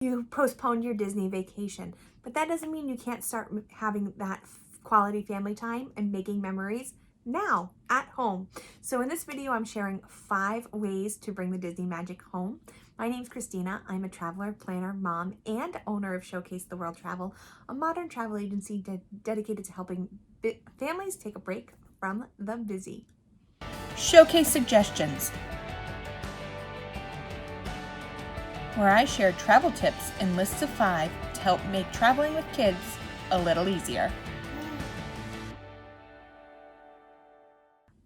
You postponed your Disney vacation, but that doesn't mean you can't start having that quality family time and making memories now at home. So in this video, I'm sharing 5 ways to bring the Disney magic home. My name's Christina. I'm a traveler, planner, mom, and owner of Showcase the World Travel, a modern travel agency dedicated to helping families take a break from the busy. Showcase suggestions, where I share travel tips and lists of 5 to help make traveling with kids a little easier.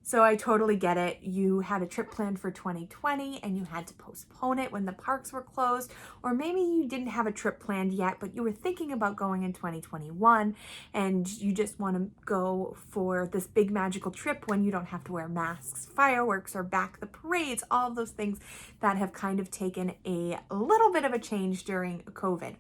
So I totally get it. You had a trip planned for 2020 and you had to postpone it when the parks were closed, or maybe you didn't have a trip planned yet, but you were thinking about going in 2021 and you just want to go for this big magical trip when you don't have to wear masks, fireworks, or back the parades, all of those things that have kind of taken a little bit of a change during COVID.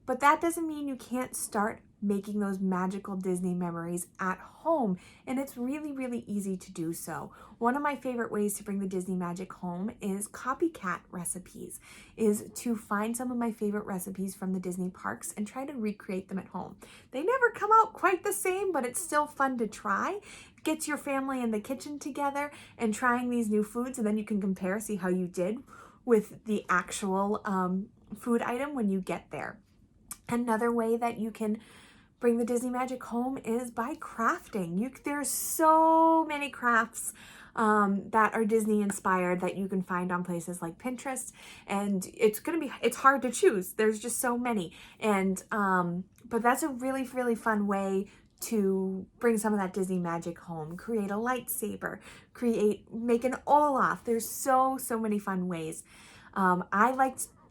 But that doesn't mean you can't start making those magical Disney memories at home. And it's really, really easy to do so. One of my favorite ways to bring the Disney magic home is copycat recipes, is to find some of my favorite recipes from the Disney parks and try to recreate them at home. They never come out quite the same, but it's still fun to try. Get your family in the kitchen together and trying these new foods, and then you can compare, see how you did with the actual food item when you get there. Another way that you can bring the Disney magic home is by crafting. There's so many crafts that are Disney inspired that you can find on places like Pinterest, and it's hard to choose. There's just so many, and but that's a really, really fun way to bring some of that Disney magic home. Create a lightsaber, make an Olaf. There's so many fun ways.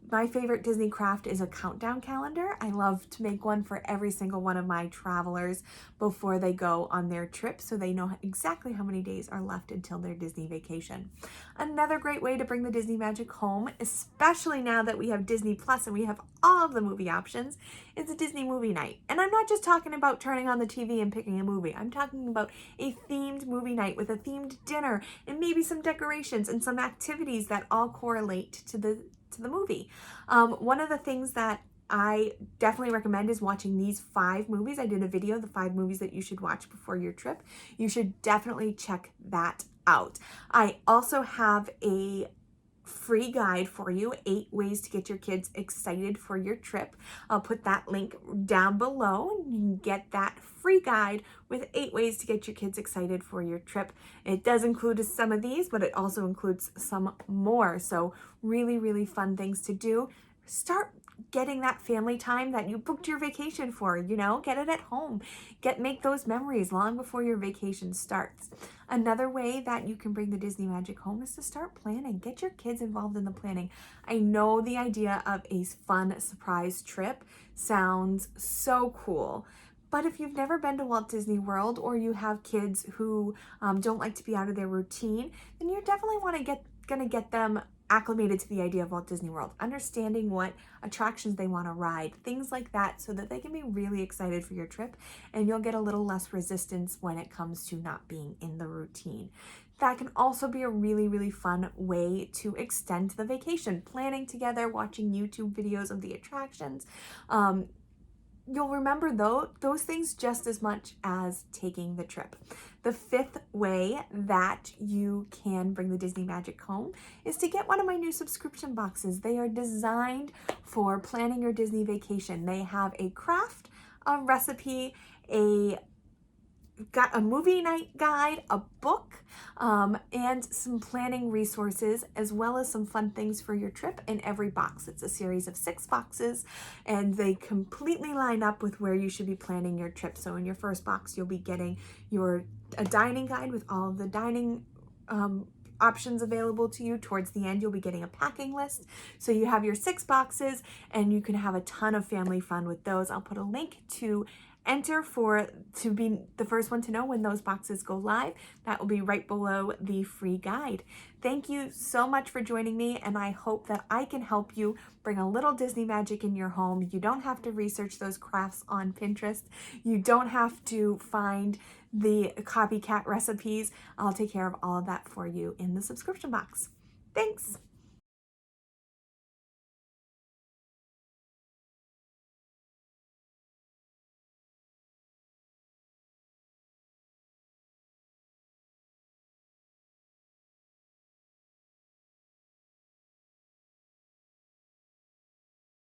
My favorite Disney craft is a countdown calendar. I love to make one for every single one of my travelers before they go on their trip, so they know exactly how many days are left until their Disney vacation. Another great way to bring the Disney magic home, especially now that we have Disney Plus and we have all of the movie options, is a Disney movie night. And I'm not just talking about turning on the TV and picking a movie. I'm talking about a themed movie night with a themed dinner and maybe some decorations and some activities that all correlate to the movie. One of the things that I definitely recommend is watching these 5 movies. I did a video, the 5 movies that you should watch before your trip. You should definitely check that out. I also have a free guide for you, 8 ways to get your kids excited for your trip. I'll put that link down below and you can get that free guide with 8 ways to get your kids excited for your trip. It does include some of these, but it also includes some more. So really, really fun things to do. Start getting that family time that you booked your vacation for, get it at home. Make those memories long before your vacation starts. Another way that you can bring the Disney magic home is to start planning. Get your kids involved in the planning. I know the idea of a fun surprise trip sounds so cool, but if you've never been to Walt Disney World or you have kids who don't like to be out of their routine, then you definitely gonna get them acclimated to the idea of Walt Disney World, understanding what attractions they want to ride, things like that, so that they can be really excited for your trip and you'll get a little less resistance when it comes to not being in the routine. That can also be a really, really fun way to extend the vacation, planning together, watching YouTube videos of the attractions. You'll remember those things just as much as taking the trip. The 5th way that you can bring the Disney magic home is to get one of my new subscription boxes. They are designed for planning your Disney vacation. They have a craft, a recipe, got a movie night guide, a book, and some planning resources, as well as some fun things for your trip in every box. It's a series of 6 boxes, and they completely line up with where you should be planning your trip. So in your first box, you'll be getting a dining guide with all of the dining options available to you. Towards the end, you'll be getting a packing list. So you have your 6 boxes, and you can have a ton of family fun with those. I'll put a link to enter to be the first one to know when those boxes go live. That will be right below the free guide. Thank you so much for joining me, and I hope that I can help you bring a little Disney magic in your home. You don't have to research those crafts on Pinterest. You don't have to find the copycat recipes. I'll take care of all of that for you in the subscription box. Thanks.